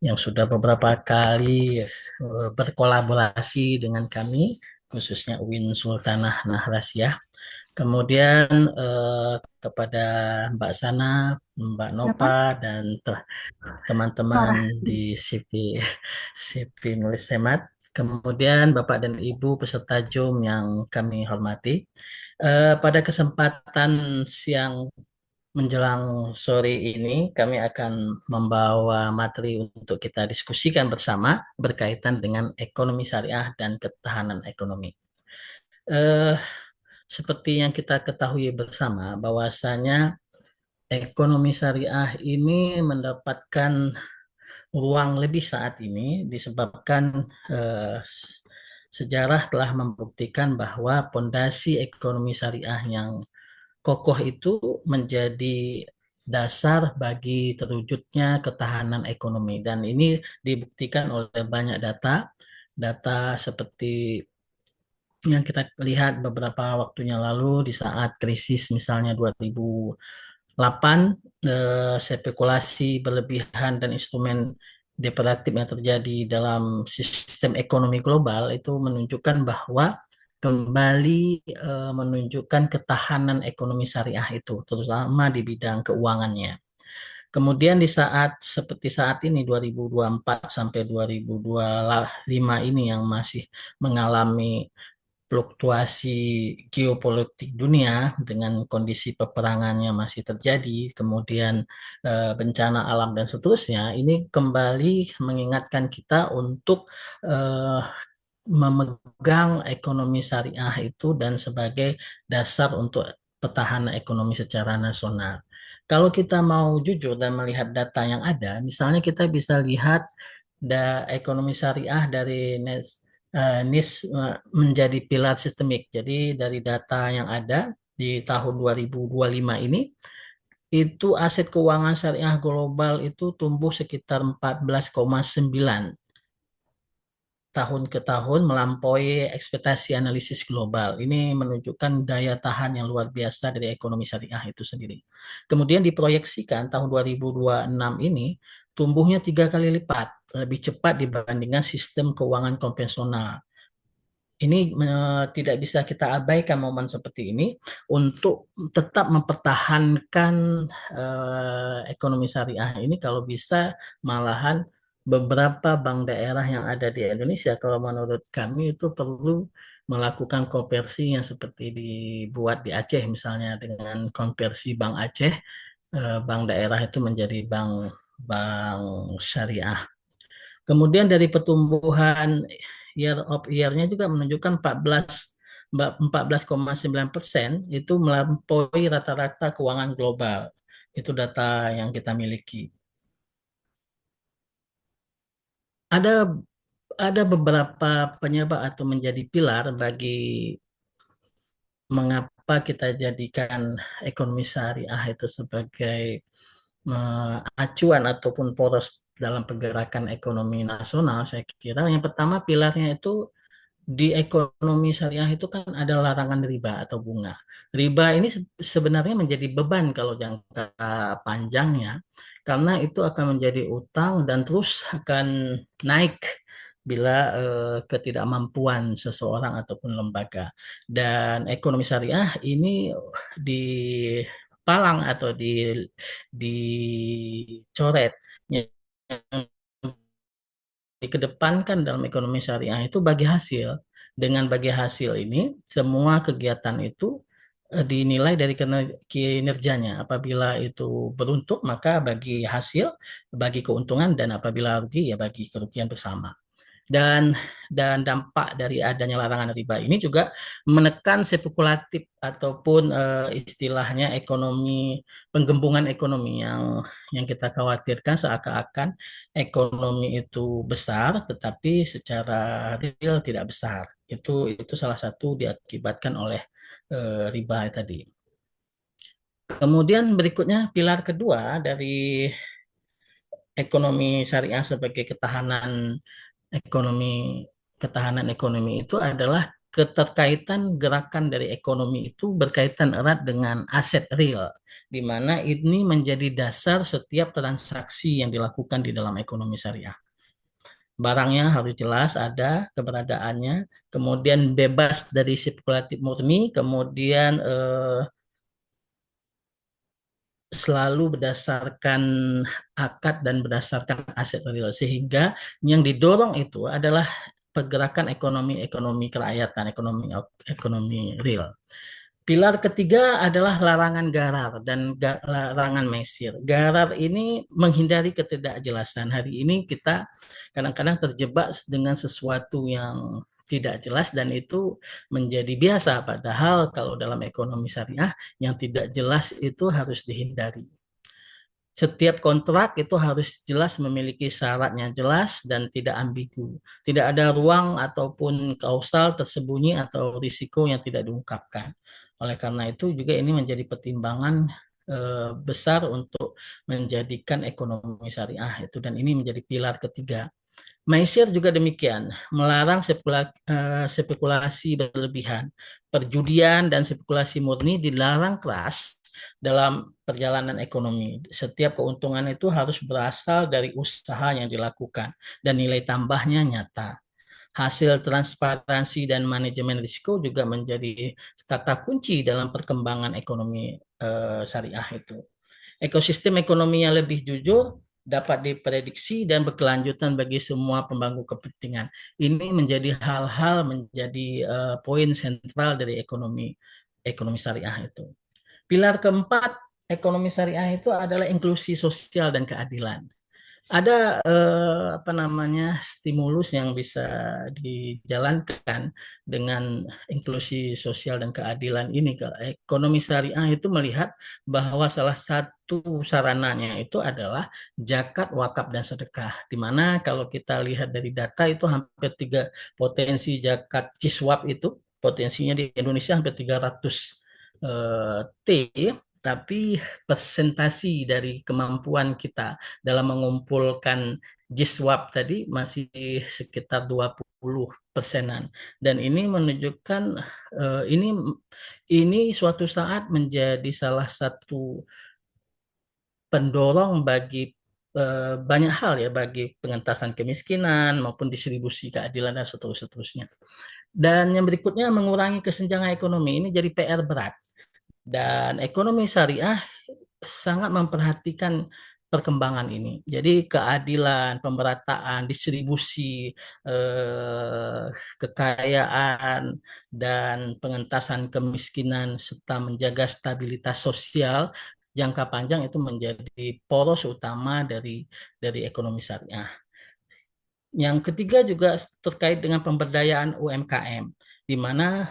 yang sudah beberapa kali berkolaborasi dengan kami, khususnya UIN Sultanah Nahrasiyah. Kemudian kepada Mbak Sana, Mbak Siapa? Nova, dan Norah. teman-teman di CP Nulis Hemat. Kemudian Bapak dan Ibu peserta Zoom yang kami hormati. Pada kesempatan siang menjelang sore ini, kami akan membawa materi untuk kita diskusikan bersama berkaitan dengan ekonomi syariah dan ketahanan ekonomi. Eh, Seperti yang kita ketahui bersama, bahwasanya ekonomi syariah ini mendapatkan ruang lebih saat ini disebabkan sejarah telah membuktikan bahwa pondasi ekonomi syariah yang kokoh itu menjadi dasar bagi terwujudnya ketahanan ekonomi. Dan ini dibuktikan oleh banyak data, data seperti yang kita lihat beberapa waktunya lalu di saat krisis misalnya 2008, spekulasi berlebihan dan instrumen depredatif yang terjadi dalam sistem ekonomi global itu menunjukkan bahwa kembali menunjukkan ketahanan ekonomi syariah itu, terutama di bidang keuangannya. Kemudian di saat seperti saat ini 2024 sampai 2025 ini yang masih mengalami fluktuasi geopolitik dunia dengan kondisi peperangannya masih terjadi, kemudian bencana alam dan seterusnya, ini kembali mengingatkan kita untuk eh, memegang ekonomi syariah itu dan sebagai dasar untuk petahana ekonomi secara nasional. Kalau kita mau jujur dan melihat data yang ada, misalnya kita bisa lihat ekonomi syariah dari NIS menjadi pilar sistemik. Jadi dari data yang ada di tahun 2025 ini, itu aset keuangan syariah global itu tumbuh sekitar 14,9 tahun ke tahun melampaui ekspektasi analisis global. Ini menunjukkan daya tahan yang luar biasa dari ekonomi syariah itu sendiri. Kemudian diproyeksikan tahun 2026 ini tumbuhnya 3 kali lipat, lebih cepat dibandingkan sistem keuangan konvensional. Ini tidak bisa kita abaikan momen seperti ini untuk tetap mempertahankan ekonomi syariah ini. Kalau bisa malahan beberapa bank daerah yang ada di Indonesia, kalau menurut kami itu perlu melakukan konversi yang seperti dibuat di Aceh misalnya, dengan konversi Bank Aceh, bank daerah itu menjadi bank bank syariah. Kemudian dari pertumbuhan year of year-nya juga menunjukkan 14,9% itu melampaui rata-rata keuangan global. Itu data yang kita miliki. Ada ada beberapa penyebab atau menjadi pilar bagi mengapa kita jadikan ekonomi syariah itu sebagai acuan ataupun poros dalam pergerakan ekonomi nasional. Saya kira yang pertama pilarnya itu, di ekonomi syariah itu kan ada larangan riba atau bunga. Riba ini sebenarnya menjadi beban kalau jangka panjangnya, karena itu akan menjadi utang dan terus akan naik bila ketidakmampuan seseorang ataupun lembaga. Dan ekonomi syariah ini dipalang atau dicoret, yang dikedepankan dalam ekonomi syariah itu bagi hasil. Dengan bagi hasil ini, semua kegiatan itu dinilai dari kinerjanya. Apabila itu beruntung, maka bagi hasil, bagi keuntungan, dan apabila rugi, ya bagi kerugian bersama. Dan dampak dari adanya larangan riba ini juga menekan spekulatif ataupun istilahnya ekonomi, penggembungan ekonomi yang kita khawatirkan seakan-akan ekonomi itu besar tetapi secara real tidak besar. Itu salah satu diakibatkan oleh riba tadi. Kemudian berikutnya pilar kedua dari ekonomi syariah sebagai ekonomi ketahanan ekonomi itu adalah keterkaitan gerakan dari ekonomi itu berkaitan erat dengan aset real, di mana ini menjadi dasar setiap transaksi yang dilakukan di dalam ekonomi syariah. Barangnya harus jelas ada keberadaannya, kemudian bebas dari spekulatif murni, kemudian selalu berdasarkan akad dan berdasarkan aset real, sehingga yang didorong itu adalah pergerakan ekonomi kerakyatan, ekonomi real. Pilar ketiga adalah larangan garar dan larangan mesir. Garar ini menghindari ketidakjelasan. Hari ini kita kadang-kadang terjebak dengan sesuatu yang tidak jelas dan itu menjadi biasa. Padahal kalau dalam ekonomi syariah yang tidak jelas itu harus dihindari. Setiap kontrak itu harus jelas memiliki syaratnya jelas dan tidak ambigu. Tidak ada ruang ataupun kausal tersembunyi atau risiko yang tidak diungkapkan. Oleh karena itu juga ini menjadi pertimbangan besar untuk menjadikan ekonomi syariah itu, dan ini menjadi pilar ketiga. Maisir juga demikian, melarang spekulasi berlebihan. Perjudian dan spekulasi murni dilarang keras dalam perjalanan ekonomi. Setiap keuntungan itu harus berasal dari usaha yang dilakukan dan nilai tambahnya nyata. Hasil transparansi dan manajemen risiko juga menjadi kata kunci dalam perkembangan ekonomi syariah itu. Ekosistem ekonomi yang lebih jujur dapat diprediksi dan berkelanjutan bagi semua pemangku kepentingan. Ini menjadi hal-hal menjadi poin sentral dari ekonomi syariah itu. Pilar keempat ekonomi syariah itu adalah inklusi sosial dan keadilan. Ada apa namanya stimulus yang bisa dijalankan dengan inklusi sosial dan keadilan ini. Ekonomi syariah itu melihat bahwa salah satu sarananya itu adalah zakat, wakaf, dan sedekah. Di mana kalau kita lihat dari data itu hampir tiga potensi zakat Ciswap itu potensinya di Indonesia hampir 300 T, tapi presentasi dari kemampuan kita dalam mengumpulkan Jiswap tadi masih sekitar 20%-an. Dan ini menunjukkan ini suatu saat menjadi salah satu pendorong bagi banyak hal ya, bagi pengentasan kemiskinan maupun distribusi keadilan dan seterusnya. Dan yang berikutnya mengurangi kesenjangan ekonomi, ini jadi PR berat. Dan ekonomi syariah sangat memperhatikan perkembangan ini. Jadi keadilan, pemerataan, distribusi kekayaan dan pengentasan kemiskinan serta menjaga stabilitas sosial jangka panjang itu menjadi poros utama dari ekonomi syariah. Yang ketiga juga terkait dengan pemberdayaan UMKM, di mana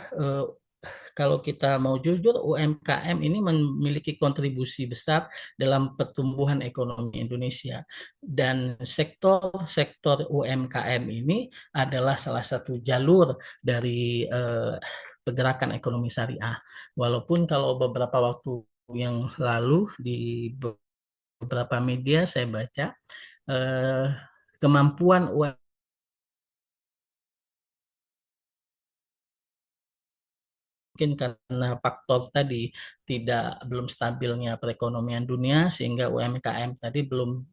kalau kita mau jujur, UMKM ini memiliki kontribusi besar dalam pertumbuhan ekonomi Indonesia. Dan sektor-sektor UMKM ini adalah salah satu jalur dari pergerakan ekonomi syariah. Walaupun kalau beberapa waktu yang lalu di beberapa media saya baca eh, kemampuan UMKM mungkin karena faktor tadi belum stabilnya perekonomian dunia sehingga UMKM tadi belum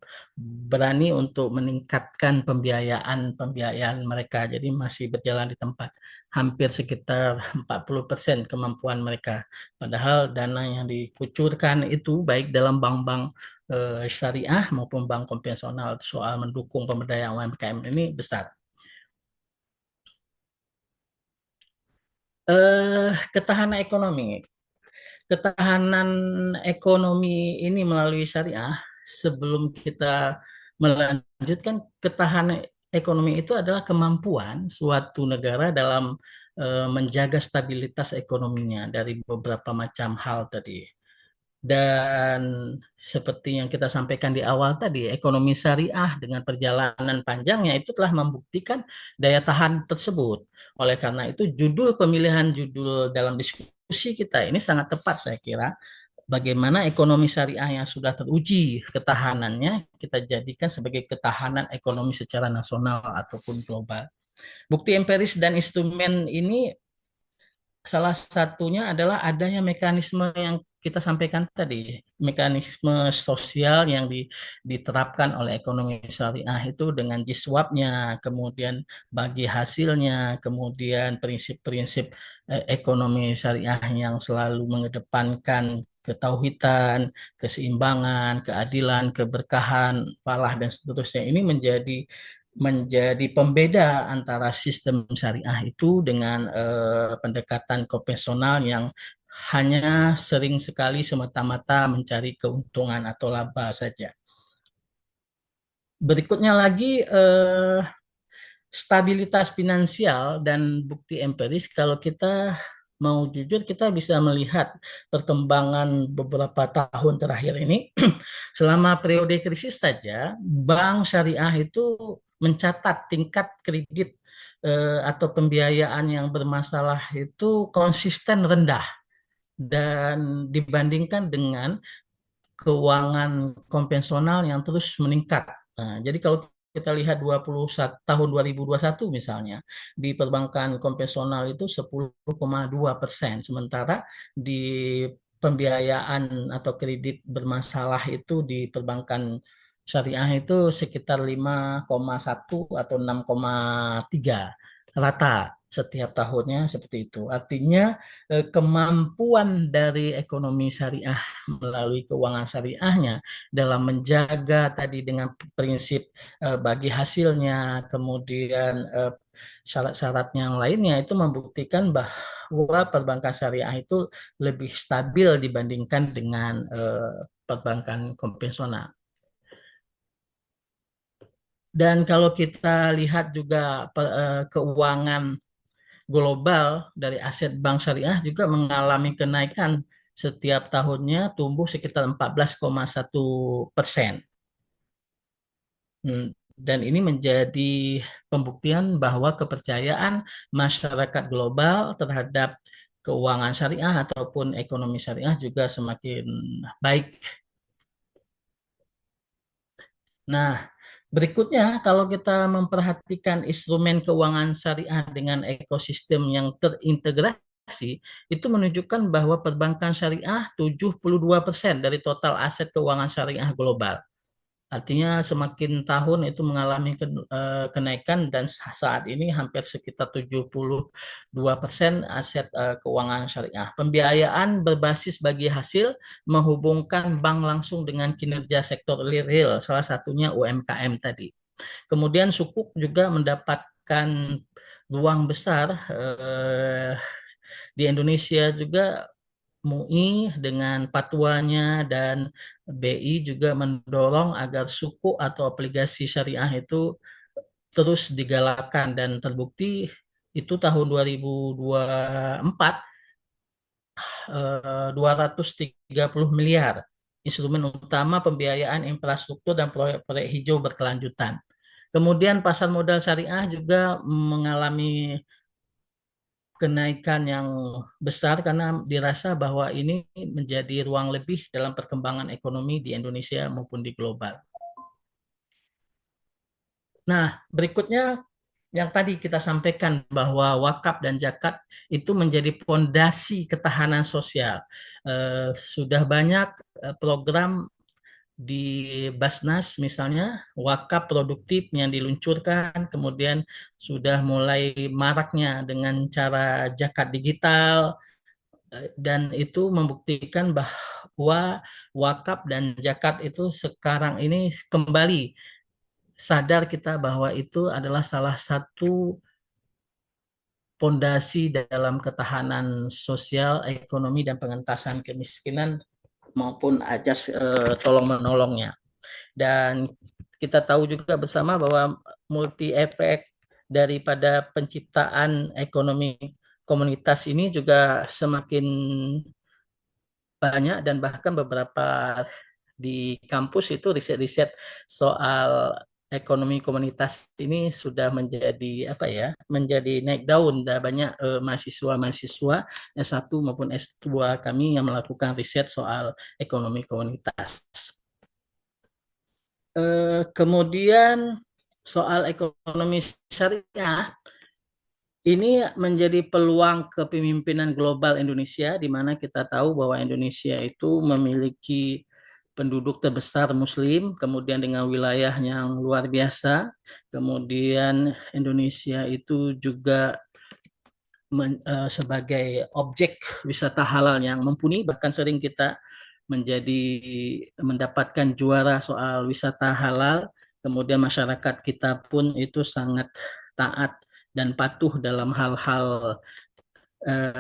berani untuk meningkatkan pembiayaan mereka, jadi masih berjalan di tempat hampir sekitar 40% kemampuan mereka, padahal dana yang dikucurkan itu baik dalam bank-bank syariah maupun bank konvensional soal mendukung pemberdayaan UMKM ini besar. Ketahanan ekonomi. Ketahanan ekonomi ini melalui syariah, sebelum kita melanjutkan, ketahanan ekonomi itu adalah kemampuan suatu negara dalam menjaga stabilitas ekonominya dari beberapa macam hal tadi. Dan seperti yang kita sampaikan di awal tadi, ekonomi syariah dengan perjalanan panjangnya itu telah membuktikan daya tahan tersebut. Oleh karena itu, pemilihan judul dalam diskusi kita ini sangat tepat saya kira. Bagaimana ekonomi syariah yang sudah teruji ketahanannya kita jadikan sebagai ketahanan ekonomi secara nasional ataupun global. Bukti empiris dan instrumen ini Salah satunya adalah adanya mekanisme yang kita sampaikan tadi, mekanisme sosial yang diterapkan oleh ekonomi syariah itu dengan jiswabnya, kemudian bagi hasilnya, kemudian prinsip-prinsip ekonomi syariah yang selalu mengedepankan ketauhidan, keseimbangan, keadilan, keberkahan, falah dan seterusnya. Ini menjadi pembeda antara sistem syariah itu dengan pendekatan konvensional yang hanya sering sekali semata-mata mencari keuntungan atau laba saja. Berikutnya lagi stabilitas finansial dan bukti empiris. Kalau kita mau jujur, kita bisa melihat perkembangan beberapa tahun terakhir ini. Selama periode krisis saja, bank syariah itu mencatat tingkat kredit atau pembiayaan yang bermasalah itu konsisten rendah dan dibandingkan dengan keuangan konvensional yang terus meningkat. Nah, jadi kalau kita lihat 21, tahun 2021 misalnya, di perbankan konvensional itu 10,2%, sementara di pembiayaan atau kredit bermasalah itu di perbankan syariah itu sekitar 5,1 atau 6,3 rata setiap tahunnya seperti itu. Artinya kemampuan dari ekonomi syariah melalui keuangan syariahnya dalam menjaga tadi dengan prinsip bagi hasilnya, kemudian syarat-syarat yang lainnya itu membuktikan bahwa perbankan syariah itu lebih stabil dibandingkan dengan perbankan konvensional. Dan kalau kita lihat juga keuangan global dari aset bank syariah juga mengalami kenaikan setiap tahunnya tumbuh sekitar 14,1%. Dan ini menjadi pembuktian bahwa kepercayaan masyarakat global terhadap keuangan syariah ataupun ekonomi syariah juga semakin baik. Nah, berikutnya kalau kita memperhatikan instrumen keuangan syariah dengan ekosistem yang terintegrasi, itu menunjukkan bahwa perbankan syariah 72% dari total aset keuangan syariah global. Artinya semakin tahun itu mengalami kenaikan dan saat ini hampir sekitar 72% aset keuangan syariah. Pembiayaan berbasis bagi hasil menghubungkan bank langsung dengan kinerja sektor real, salah satunya UMKM tadi. Kemudian Sukuk juga mendapatkan ruang besar di Indonesia juga. MUI dengan patuanya dan BI juga mendorong agar suku atau obligasi syariah itu terus digalakkan dan terbukti itu tahun 2024 230 miliar instrumen utama pembiayaan infrastruktur dan proyek-proyek hijau berkelanjutan. Kemudian pasar modal syariah juga mengalami kenaikan yang besar karena dirasa bahwa ini menjadi ruang lebih dalam perkembangan ekonomi di Indonesia maupun di global. Nah, berikutnya yang tadi kita sampaikan bahwa wakaf dan zakat itu menjadi fondasi ketahanan sosial. Sudah banyak program di Basnas misalnya wakaf produktif yang diluncurkan, kemudian sudah mulai maraknya dengan cara zakat digital, dan itu membuktikan bahwa wakaf dan zakat itu sekarang ini kembali sadar kita bahwa itu adalah salah satu pondasi dalam ketahanan sosial, ekonomi, dan pengentasan kemiskinan maupun ajas tolong menolongnya. Dan kita tahu juga bersama bahwa multi efek daripada penciptaan ekonomi komunitas ini juga semakin banyak dan bahkan beberapa di kampus itu riset-riset soal ekonomi komunitas ini sudah menjadi apa ya, menjadi naik daun. Dan banyak mahasiswa-mahasiswa S1 maupun S2 kami yang melakukan riset soal ekonomi komunitas. Kemudian soal ekonomi syariah Ini menjadi peluang kepemimpinan global Indonesia, di mana kita tahu bahwa Indonesia itu memiliki penduduk terbesar Muslim, kemudian dengan wilayah yang luar biasa, kemudian Indonesia itu juga sebagai objek wisata halal yang mumpuni, bahkan sering kita mendapatkan juara soal wisata halal. Kemudian masyarakat kita pun itu sangat taat dan patuh dalam hal-hal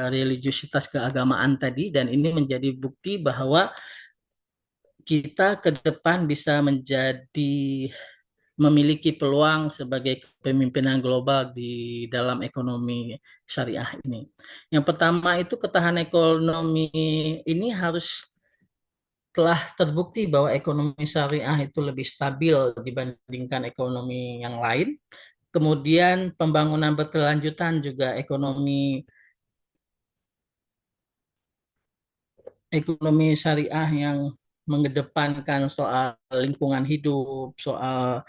religiusitas keagamaan tadi, dan ini menjadi bukti bahwa kita ke depan bisa memiliki peluang sebagai kepemimpinan global di dalam ekonomi syariah ini. Yang pertama itu ketahanan ekonomi ini harus telah terbukti bahwa ekonomi syariah itu lebih stabil dibandingkan ekonomi yang lain. Kemudian pembangunan berkelanjutan juga ekonomi syariah yang mengedepankan soal lingkungan hidup, soal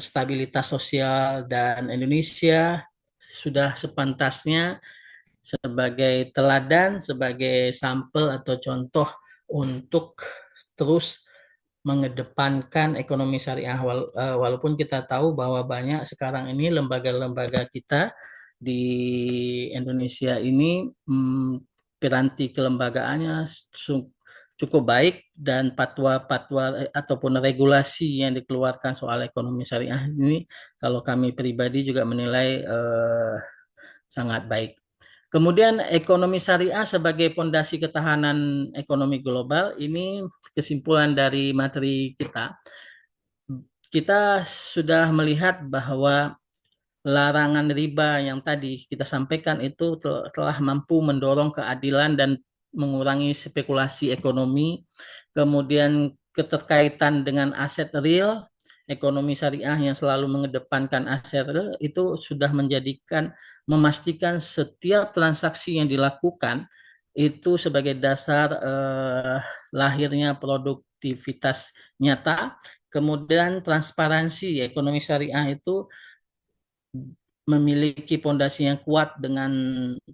stabilitas sosial, dan Indonesia sudah sepantasnya sebagai teladan, sebagai sampel atau contoh untuk terus mengedepankan ekonomi syariah. Walaupun kita tahu bahwa banyak sekarang ini lembaga-lembaga kita di Indonesia ini piranti kelembagaannya cukup baik, dan fatwa-fatwa ataupun regulasi yang dikeluarkan soal ekonomi syariah ini kalau kami pribadi juga menilai sangat baik. Kemudian ekonomi syariah sebagai pondasi ketahanan ekonomi global, ini kesimpulan dari materi kita. Kita sudah melihat bahwa larangan riba yang tadi kita sampaikan itu telah mampu mendorong keadilan dan mengurangi spekulasi ekonomi. Kemudian keterkaitan dengan aset real, ekonomi syariah yang selalu mengedepankan aset real itu sudah memastikan setiap transaksi yang dilakukan itu sebagai dasar lahirnya produktivitas nyata. Kemudian transparansi ekonomi syariah itu memiliki pondasi yang kuat dengan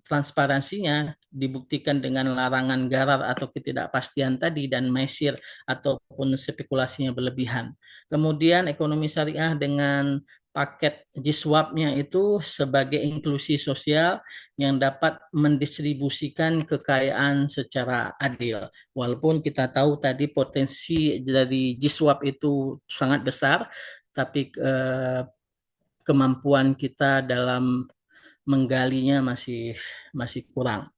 transparansinya, dibuktikan dengan larangan garar atau ketidakpastian tadi, dan mesir ataupun spekulasinya berlebihan. Kemudian ekonomi syariah dengan paket G-Swap-nya itu sebagai inklusi sosial yang dapat mendistribusikan kekayaan secara adil. Walaupun kita tahu tadi potensi dari G-Swap itu sangat besar, tapi kemampuan kita dalam menggalinya masih masih kurang.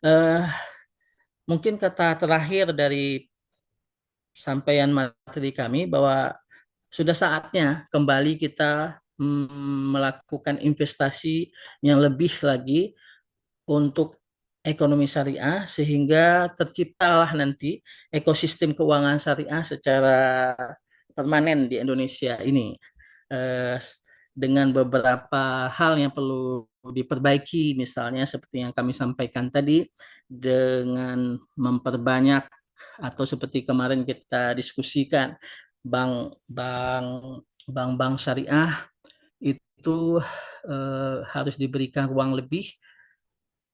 Eh, Mungkin kata terakhir dari sampaian materi kami bahwa sudah saatnya kembali kita melakukan investasi yang lebih lagi untuk ekonomi syariah, sehingga terciptalah nanti ekosistem keuangan syariah secara permanen di Indonesia ini. Eh, dengan beberapa hal yang perlu diperbaiki, misalnya seperti yang kami sampaikan tadi, dengan memperbanyak atau seperti kemarin kita diskusikan bank-bank bank-bank syariah itu harus diberikan ruang lebih,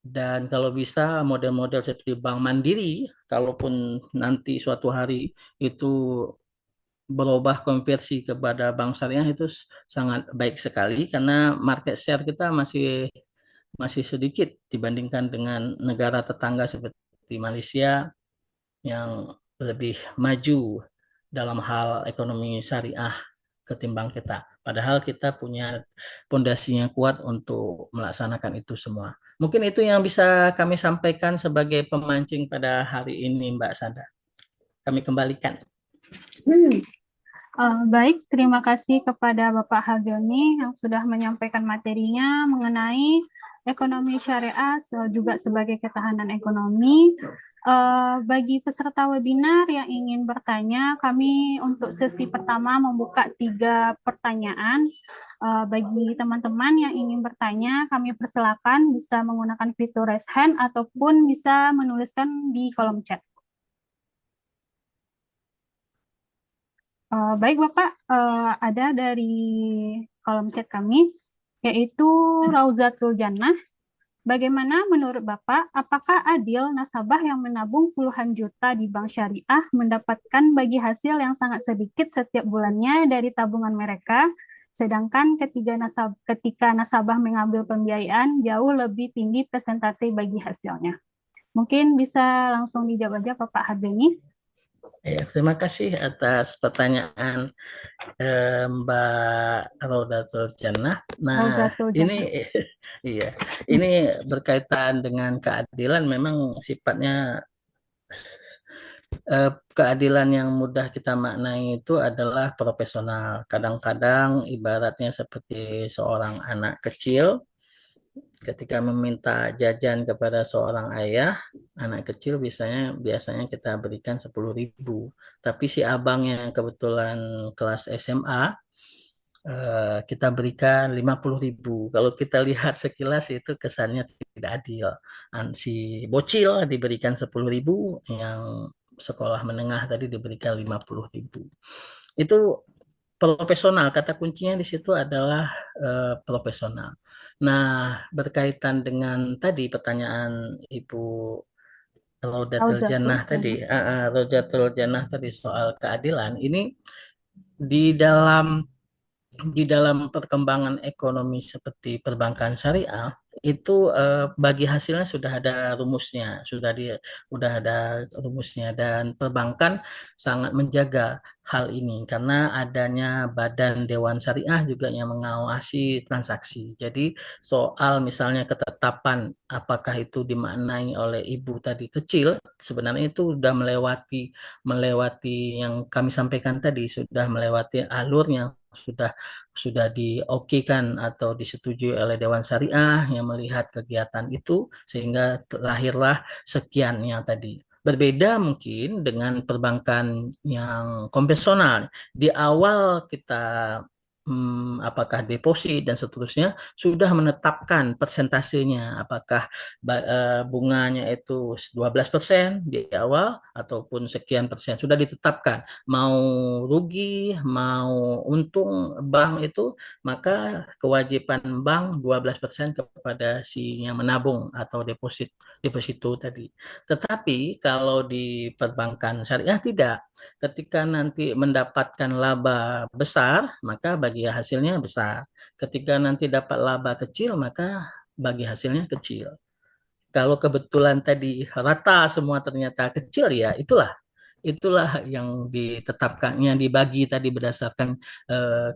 dan kalau bisa model-model seperti Bank Mandiri, kalaupun nanti suatu hari itu berubah konversi kepada bank syariah, itu sangat baik sekali, karena market share kita masih masih sedikit dibandingkan dengan negara tetangga seperti Malaysia yang lebih maju dalam hal ekonomi syariah ketimbang kita. Padahal kita punya pondasi yang kuat untuk melaksanakan itu semua. Mungkin itu yang bisa kami sampaikan sebagai pemancing pada hari ini, Mbak Sanda. Kami kembalikan. Baik, terima kasih kepada Bapak Hagioni yang sudah menyampaikan materinya mengenai ekonomi syariah juga sebagai ketahanan ekonomi. Bagi peserta webinar yang ingin bertanya, kami untuk sesi pertama membuka 3 pertanyaan. Bagi teman-teman yang ingin bertanya, kami persilakan bisa menggunakan fitur raise hand ataupun bisa menuliskan di kolom chat. Baik Bapak, ada dari kolom chat kami. yaitu Rauzatul Jannah. Bagaimana menurut Bapak, apakah adil nasabah yang menabung puluhan juta di bank syariah mendapatkan bagi hasil yang sangat sedikit setiap bulannya dari tabungan mereka, sedangkan ketika nasabah mengambil pembiayaan jauh lebih tinggi persentase bagi hasilnya? Mungkin bisa langsung dijawab aja Bapak Hardeni. Ya, terima kasih atas pertanyaan Mbak Rodatul Jannah. Nah, Rauzatul ini Jannah. iya, ini berkaitan dengan keadilan memang sifatnya keadilan yang mudah kita maknai itu adalah profesional. Kadang-kadang ibaratnya seperti seorang anak kecil ketika meminta jajan kepada seorang ayah, anak kecil biasanya biasanya kita berikan 10.000. Tapi si abang yang kebetulan kelas SMA kita berikan 50.000. Kalau kita lihat sekilas itu kesannya tidak adil. Si bocil diberikan 10.000, yang sekolah menengah tadi diberikan 50.000. Itu profesional, kata kuncinya di situ adalah profesional. Nah, berkaitan dengan tadi pertanyaan Ibu Rodatul Rauzatul Jannah tadi, Jannah. Rodatul Jannah tadi soal keadilan, ini di dalam perkembangan ekonomi seperti perbankan syariah itu bagi hasilnya sudah ada rumusnya, sudah ada rumusnya, dan perbankan sangat menjaga hal ini karena adanya Badan Dewan Syariah juga yang mengawasi transaksi. Jadi soal misalnya ketetapan apakah itu dimaknai oleh ibu tadi kecil, sebenarnya itu sudah melewati melewati yang kami sampaikan tadi, sudah melewati alur yang sudah diokekan atau disetujui oleh Dewan Syariah yang melihat kegiatan itu sehingga lahirlah sekiannya tadi. Berbeda mungkin dengan perbankan yang konvensional. Di awal kita apakah deposit dan seterusnya sudah menetapkan persentasenya, apakah bunganya itu 12% di awal ataupun sekian persen sudah ditetapkan. Mau rugi, mau untung bank itu, maka kewajiban bank 12% kepada si yang menabung atau deposito tadi. Tetapi kalau di perbankan syariah tidak. Ketika nanti mendapatkan laba besar, maka bagi hasilnya besar. Ketika nanti dapat laba kecil, maka bagi hasilnya kecil. Kalau kebetulan tadi rata semua ternyata kecil, ya itulah yang ditetapkan, yang dibagi tadi berdasarkan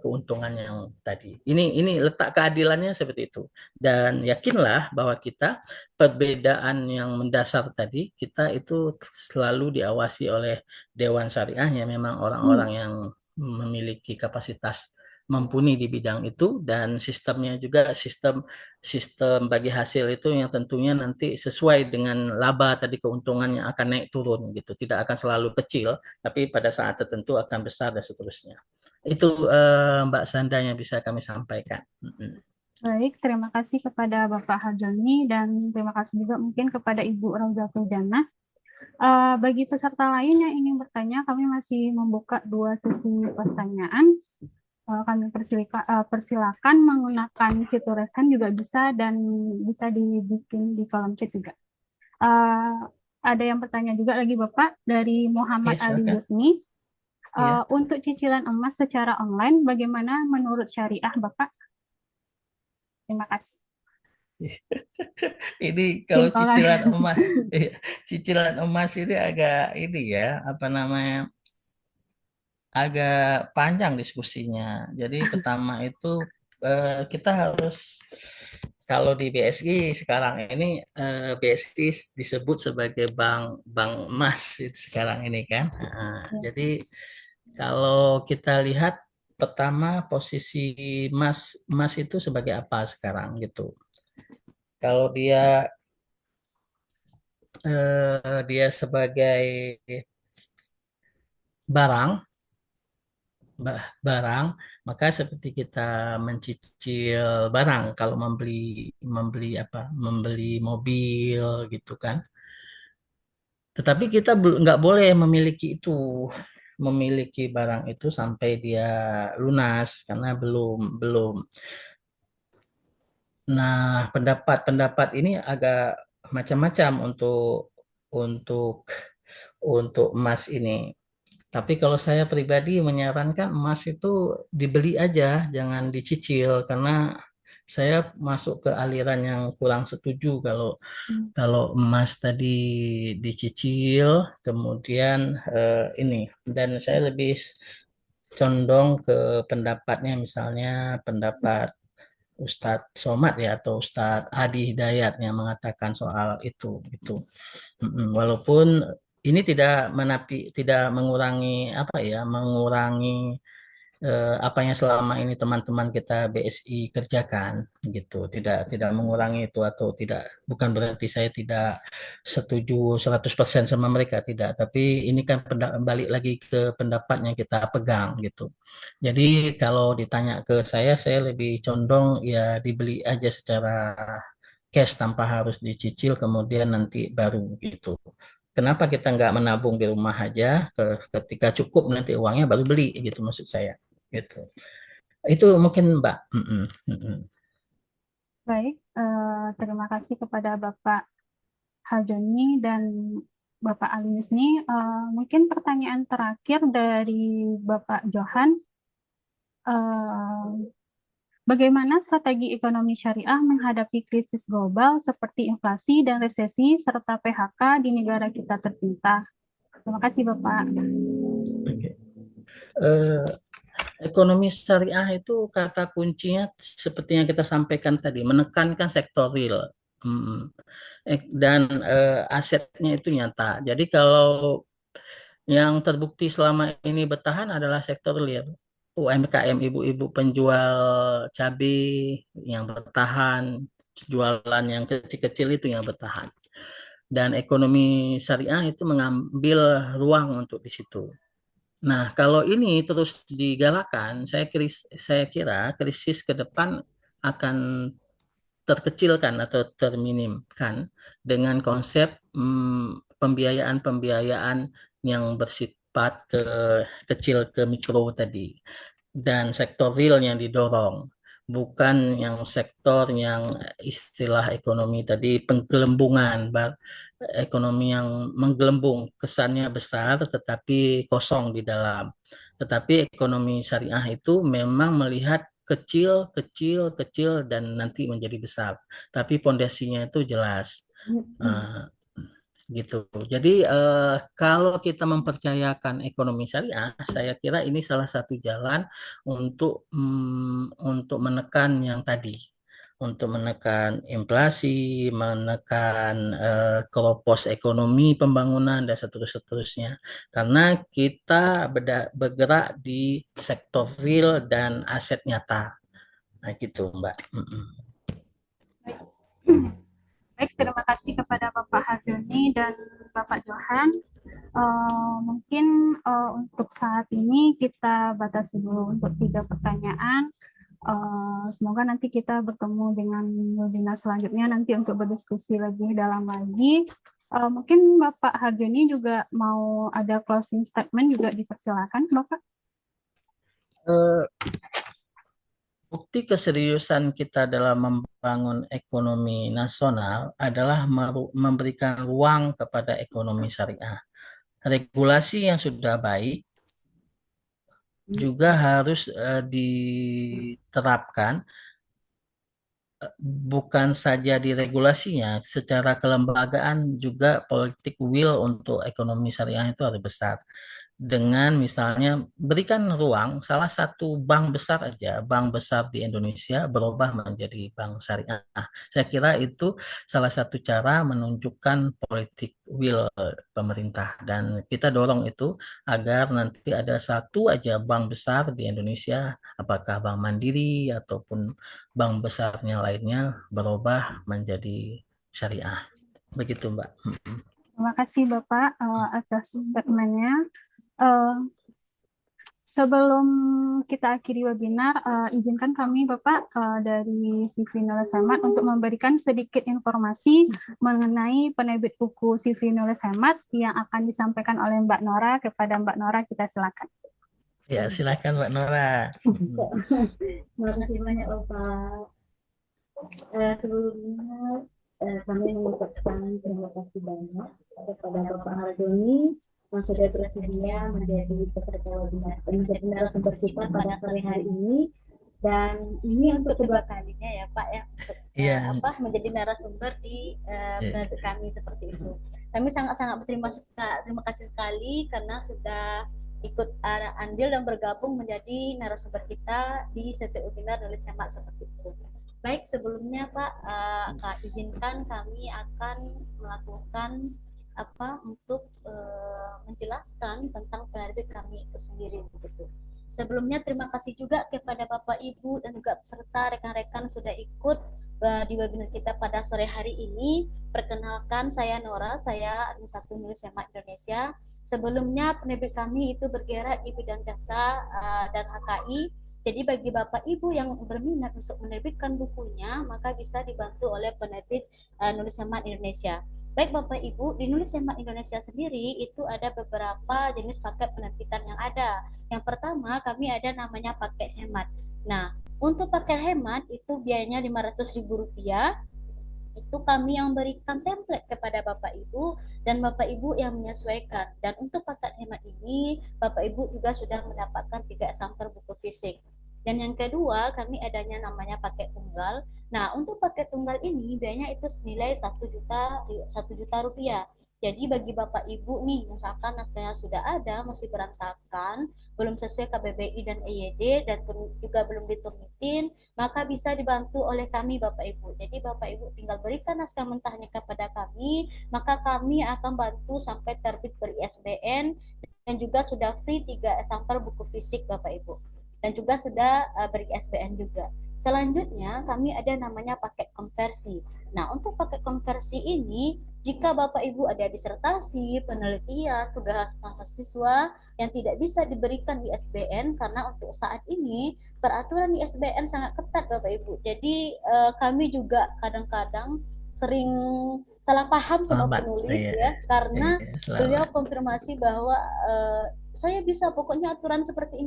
keuntungan yang tadi. Ini letak keadilannya seperti itu. Dan yakinlah bahwa kita perbedaan yang mendasar tadi kita itu selalu diawasi oleh Dewan Syariah yang memang Hmm, orang-orang yang memiliki kapasitas mumpuni di bidang itu, dan sistemnya juga sistem sistem bagi hasil itu yang tentunya nanti sesuai dengan laba tadi, keuntungan yang akan naik turun gitu, tidak akan selalu kecil tapi pada saat tertentu akan besar dan seterusnya. Itu Mbak Sanda yang bisa kami sampaikan. baik, terima kasih kepada Bapak Hardoni dan terima kasih juga mungkin kepada Ibu Rauzatul Jannah. Bagi peserta lain yang ingin bertanya, kami masih membuka dua sesi pertanyaan. Kami persilakan menggunakan fitur raise hand juga bisa dan bisa dibikin di kolom chat juga. Eh, ada yang bertanya juga lagi Bapak dari Muhammad Ya, Ali silakan. Yusni. Ya. Untuk cicilan emas secara online, bagaimana menurut syariah Bapak? Terima kasih. Ini kalau Simpangan. cicilan emas, iya, cicilan emas ini agak ini ya, apa namanya, agak panjang diskusinya. Jadi pertama itu kita harus, kalau di BSI sekarang ini, BSI disebut sebagai bank bank emas itu sekarang ini kan. Nah, Ya. jadi kalau kita lihat pertama posisi emas emas itu sebagai apa sekarang gitu. Kalau dia sebagai barang barang, maka seperti kita mencicil barang kalau membeli membeli apa membeli mobil gitu kan. Tetapi kita nggak boleh memiliki barang itu sampai dia lunas karena belum belum Nah, pendapat-pendapat ini agak macam-macam untuk untuk emas ini. Tapi kalau saya pribadi menyarankan emas itu dibeli aja, jangan dicicil karena saya masuk ke aliran yang kurang setuju kalau Hmm. kalau emas tadi dicicil, kemudian ini dan saya lebih condong ke pendapatnya misalnya pendapat Ustadz Somad ya atau Ustadz Adi Hidayat yang mengatakan soal itu gitu. Walaupun ini tidak menapi, tidak mengurangi apa ya, mengurangi apa yang selama ini teman-teman kita BSI kerjakan gitu. Tidak mengurangi itu atau tidak, bukan berarti saya tidak setuju 100% sama mereka, tidak. Tapi ini kan balik lagi ke pendapat yang kita pegang gitu. Jadi kalau ditanya ke saya lebih condong ya dibeli aja secara cash tanpa harus dicicil kemudian nanti baru gitu. Kenapa kita nggak menabung di rumah aja, ketika cukup nanti uangnya baru beli gitu maksud saya gitu. Itu mungkin Mbak. Mm-mm, mm-mm. Baik, terima kasih kepada Bapak Haljoni dan Bapak Ali Yusni. Mungkin pertanyaan terakhir dari Bapak Johan. Eh, Bagaimana strategi ekonomi syariah menghadapi krisis global seperti inflasi dan resesi serta PHK di negara kita tercinta? Terima kasih, Bapak. Oke. Eh, Ekonomi syariah itu kata kuncinya seperti yang kita sampaikan tadi, menekankan sektor real. Mm. Dan asetnya itu nyata. Jadi kalau yang terbukti selama ini bertahan adalah sektor real. UMKM, ibu-ibu penjual cabai yang bertahan, jualan yang kecil-kecil itu yang bertahan. Dan ekonomi syariah itu mengambil ruang untuk di situ. Nah, kalau ini terus digalakan, saya kira krisis ke depan akan terkecilkan atau terminimkan dengan konsep pembiayaan-pembiayaan yang bersifat kecil ke mikro tadi dan sektor real yang didorong, bukan yang sektor yang istilah ekonomi tadi penggelembungan, ekonomi yang menggelembung, kesannya besar tetapi kosong di dalam. Tetapi ekonomi syariah itu memang melihat kecil, kecil, kecil dan nanti menjadi besar. Tapi pondasinya itu jelas. Eh, gitu. Jadi kalau kita mempercayakan ekonomi syariah, saya kira ini salah satu jalan untuk menekan yang tadi, untuk menekan inflasi, menekan keropos ekonomi pembangunan dan seterusnya. Karena kita bergerak di sektor real dan aset nyata. Nah, gitu, Mbak. Baik, terima kasih kepada Bapak Haryoni dan Bapak Johan. Mungkin untuk saat ini kita batasi dulu untuk 3 pertanyaan. Semoga nanti kita bertemu dengan webinar selanjutnya nanti untuk berdiskusi lebih dalam lagi. Mungkin Bapak Harjoni juga mau ada closing statement juga dipersilakan, Bapak. Eh, Bukti keseriusan kita dalam membangun ekonomi nasional adalah memberikan ruang kepada ekonomi syariah. Regulasi yang sudah baik juga harus diterapkan, bukan saja di regulasinya, secara kelembagaan juga politik will untuk ekonomi syariah itu harus besar. Dengan misalnya berikan ruang salah satu bank besar aja, bank besar di Indonesia berubah menjadi bank syariah. Saya kira itu salah satu cara menunjukkan politik will pemerintah dan kita dorong itu agar nanti ada satu aja bank besar di Indonesia, apakah Bank Mandiri ataupun bank besarnya lainnya berubah menjadi syariah. Begitu, Mbak. Terima kasih Bapak atas statementnya. Uh, Sebelum kita akhiri webinar, izinkan kami Bapak dari CV Nulis Hemat untuk memberikan sedikit informasi mengenai penerbit buku CV Nulis Hemat yang akan disampaikan oleh Mbak Nora kepada Mbak Nora. Kita silakan. Ya, silakan Mbak Nora. Terima kasih banyak Bapak. Sebelumnya kami mengucapkan terima kasih banyak kepada Bapak Hardoni yang sudah bersedia menjadi peserta webinar, menjadi narasumber kita pada sore hari ini. Dan ini untuk kedua kalinya ya Pak ya, untuk Iya, menjadi narasumber di iya, penerbit kami seperti itu. Kami sangat-sangat terima kasih sekali karena sudah ikut andil dan bergabung menjadi narasumber kita di setiap webinar nulis semak seperti itu. Baik, sebelumnya Pak, izinkan kami akan melakukan untuk menjelaskan tentang penerbit kami itu sendiri begitu. Sebelumnya terima kasih juga kepada Bapak Ibu dan juga peserta rekan-rekan sudah ikut di webinar kita pada sore hari ini. Perkenalkan saya Nora, saya Administrator Nulis Semak Indonesia. Sebelumnya penerbit kami itu bergerak di bidang jasa dan HKI. Jadi bagi Bapak Ibu yang berminat untuk menerbitkan bukunya, maka bisa dibantu oleh penerbit Nulis Semak Indonesia. Baik Bapak Ibu, di Nulis Semak Indonesia sendiri itu ada beberapa jenis paket penerbitan yang ada. Yang pertama, kami ada namanya paket hemat. Nah, untuk paket hemat itu biayanya Rp500.000. Itu kami yang berikan template kepada Bapak Ibu dan Bapak Ibu yang menyesuaikan. Dan untuk paket hemat ini, Bapak Ibu juga sudah mendapatkan 3 eksemplar buku fisik. Dan yang kedua, kami adanya namanya paket tunggal. Nah, untuk paket tunggal ini biayanya itu senilai 1 juta rupiah. Jadi bagi Bapak Ibu nih, misalkan naskahnya sudah ada, masih berantakan, belum sesuai KBBI dan EYD, dan juga belum diturnitin, maka bisa dibantu oleh kami Bapak Ibu. Jadi Bapak Ibu tinggal berikan naskah mentahnya kepada kami, maka kami akan bantu sampai terbit ber-ISBN dan juga sudah free 3 eksemplar buku fisik Bapak Ibu. Dan juga sudah ber-ISBN juga. Selanjutnya kami ada namanya paket konversi. Nah, untuk paket konversi ini, jika Bapak Ibu ada disertasi, penelitian, tugas mahasiswa yang tidak bisa diberikan di ISBN karena untuk saat ini peraturan ISBN sangat ketat Bapak Ibu. Jadi kami juga kadang-kadang sering salah paham sama selamat. penulis Iya, ya, karena iya, beliau selamat. konfirmasi bahwa saya bisa pokoknya aturan seperti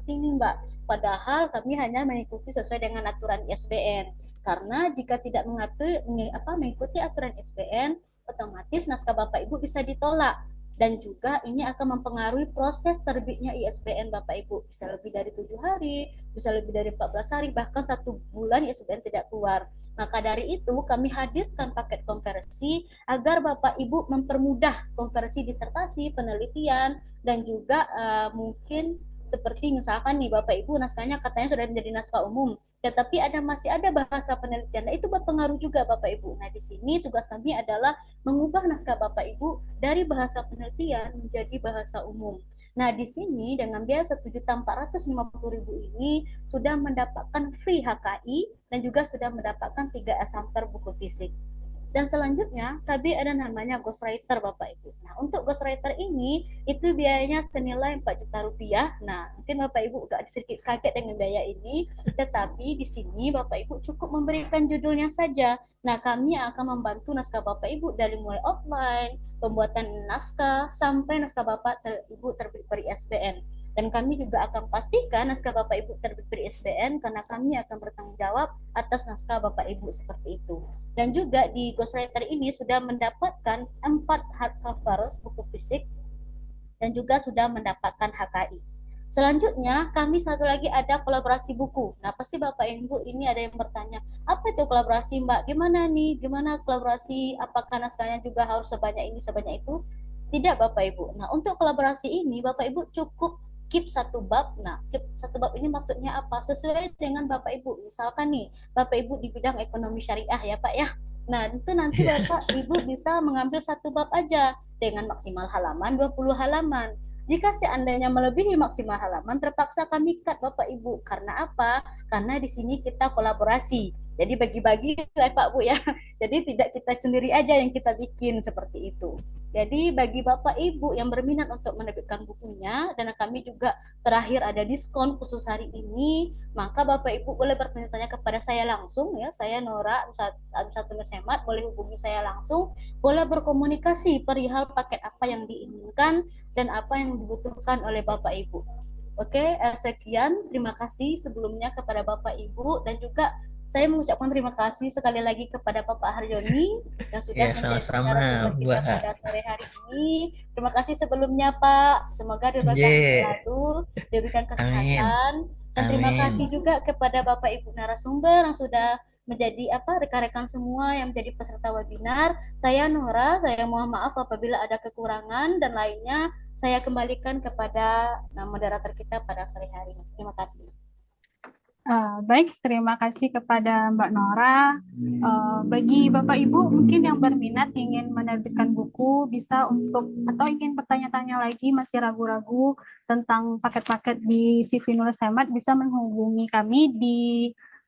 ini Mbak. Padahal kami hanya mengikuti sesuai dengan aturan ISBN. Karena jika tidak mengikuti aturan ISBN, otomatis naskah Bapak Ibu bisa ditolak dan juga ini akan mempengaruhi proses terbitnya ISBN Bapak Ibu. Bisa lebih dari 7 hari, bisa lebih dari 14 hari, bahkan 1 bulan ISBN tidak keluar. Maka dari itu kami hadirkan paket konversi agar Bapak Ibu mempermudah konversi disertasi, penelitian, dan juga mungkin seperti misalkan nih Bapak Ibu naskahnya katanya sudah menjadi naskah umum, tetapi masih ada bahasa penelitian. Nah, itu berpengaruh juga Bapak Ibu. Nah, di sini tugas kami adalah mengubah naskah Bapak Ibu dari bahasa penelitian menjadi bahasa umum. Nah, di sini dengan biaya Rp1.450.000 ini sudah mendapatkan free HKI dan juga sudah mendapatkan 3 eksemplar buku fisik. Dan selanjutnya, kami ada namanya ghostwriter Bapak Ibu. Nah, untuk ghostwriter ini, itu biayanya senilai Rp4 juta. Nah, mungkin Bapak Ibu agak sedikit kaget dengan biaya ini, tetapi di sini Bapak Ibu cukup memberikan judulnya saja. Nah, kami akan membantu naskah Bapak Ibu dari mulai outline, pembuatan naskah, sampai naskah Bapak Ibu terbit per ISBN. Dan kami juga akan pastikan naskah Bapak Ibu terbit per ISBN karena kami akan bertanggung jawab atas naskah Bapak Ibu seperti itu. Dan juga di Ghostwriter ini sudah mendapatkan 4 hardcover buku fisik dan juga sudah mendapatkan HKI. Selanjutnya, kami satu lagi ada kolaborasi buku. Nah, pasti Bapak Ibu ini ada yang bertanya, apa itu kolaborasi Mbak? Gimana nih? Gimana kolaborasi? Apakah naskahnya juga harus sebanyak ini, sebanyak itu? Tidak Bapak Ibu. Nah, untuk kolaborasi ini Bapak Ibu cukup keep 1 bab. Nah, keep 1 bab ini maksudnya apa? Sesuai dengan Bapak Ibu. Misalkan nih, Bapak Ibu di bidang ekonomi syariah ya Pak ya. Nah, itu nanti Iya, Bapak Ibu bisa mengambil 1 bab aja dengan maksimal halaman 20 halaman. Jika seandainya melebihi maksimal halaman, terpaksa kami cut Bapak Ibu. Karena apa? Karena di sini kita kolaborasi. Jadi bagi-bagi lah Pak Bu ya. Jadi tidak kita sendiri aja yang kita bikin seperti itu. Jadi bagi Bapak Ibu yang berminat untuk menerbitkan bukunya, dan kami juga terakhir ada diskon khusus hari ini, maka Bapak Ibu boleh bertanya-tanya kepada saya langsung ya. Saya Nora, satu Hemat, boleh hubungi saya langsung, boleh berkomunikasi perihal paket apa yang diinginkan dan apa yang dibutuhkan oleh Bapak Ibu. Oke, sekian. Terima kasih sebelumnya kepada Bapak Ibu dan juga Saya mengucapkan terima kasih sekali lagi kepada Bapak Harjoni yang sudah Ya, menjadi sama-sama, narasumber kita Mbak. pada sore hari ini. Terima kasih sebelumnya, Pak. Semoga diberkahi J. selalu, diberikan Amin. kesehatan, dan terima kasih Amin. juga kepada Bapak Ibu narasumber yang sudah menjadi rekan-rekan semua yang menjadi peserta webinar. Saya Nora, saya mohon maaf apabila ada kekurangan dan lainnya saya kembalikan kepada moderator kita pada sore hari ini. Terima kasih. Baik, terima kasih kepada Mbak Nora. Bagi Bapak Ibu mungkin yang berminat ingin menerbitkan buku bisa untuk atau ingin bertanya-tanya lagi masih ragu-ragu tentang paket-paket di CV Nulis Hemat bisa menghubungi kami di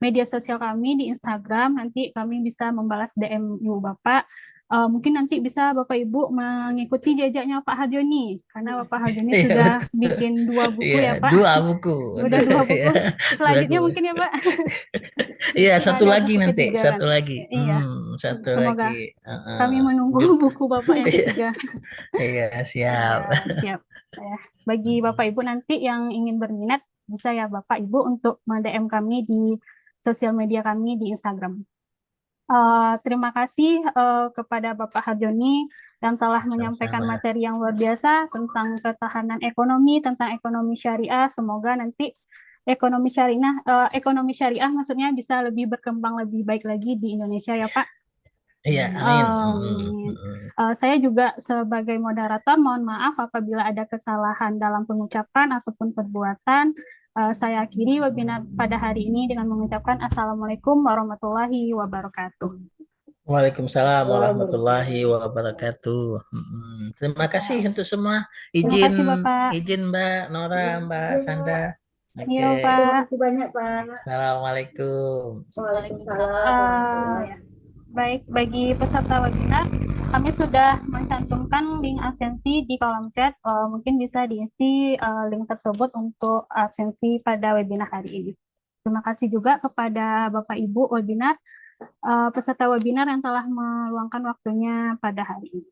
media sosial kami di Instagram. Nanti kami bisa membalas DM Ibu Bapak. Mungkin nanti bisa Bapak Ibu mengikuti jejaknya Pak Harjoni karena Bapak Harjoni Iya, sudah betul. bikin 2 buku Iya, ya Pak. 2 buku. Udah 2 buku. Ya, dua Selanjutnya buku. mungkin ya Pak. Iya, Mungkin satu ada lagi buku nanti, ketiga kan. satu lagi. Iya, Satu lagi. semoga Heeh. kami menunggu Ju- buku Bapak yang Iya, ketiga. iya, siap. Iya, siap. Ya. Bagi Bapak Mm. Ibu nanti yang ingin berminat, bisa ya Bapak Ibu untuk DM kami di sosial media kami di Instagram. Terima kasih kepada Bapak Harjoni yang telah menyampaikan Sama-sama. materi yang luar biasa tentang ketahanan ekonomi, tentang ekonomi syariah. Semoga nanti ekonomi syariah maksudnya bisa lebih berkembang lebih baik lagi di Indonesia ya Pak. Iya, amin. Saya juga sebagai moderator mohon maaf apabila ada kesalahan dalam pengucapan ataupun perbuatan. Saya akhiri webinar pada hari ini dengan mengucapkan Assalamualaikum warahmatullahi wabarakatuh. Waalaikumsalam warahmatullahi wabarakatuh. Terima kasih untuk semua. Terima Izin, kasih Bapak. izin Mbak Nora, Mbak Sandra. Iya Oke. Pak. Terima kasih banyak, Pak. Assalamualaikum. Waalaikumsalam. Ya. Baik, bagi peserta webinar, kami sudah mencantumkan link absensi di kolom chat. Mungkin bisa diisi link tersebut untuk absensi pada webinar hari ini. Terima kasih juga kepada Bapak Ibu webinar, peserta webinar yang telah meluangkan waktunya pada hari ini.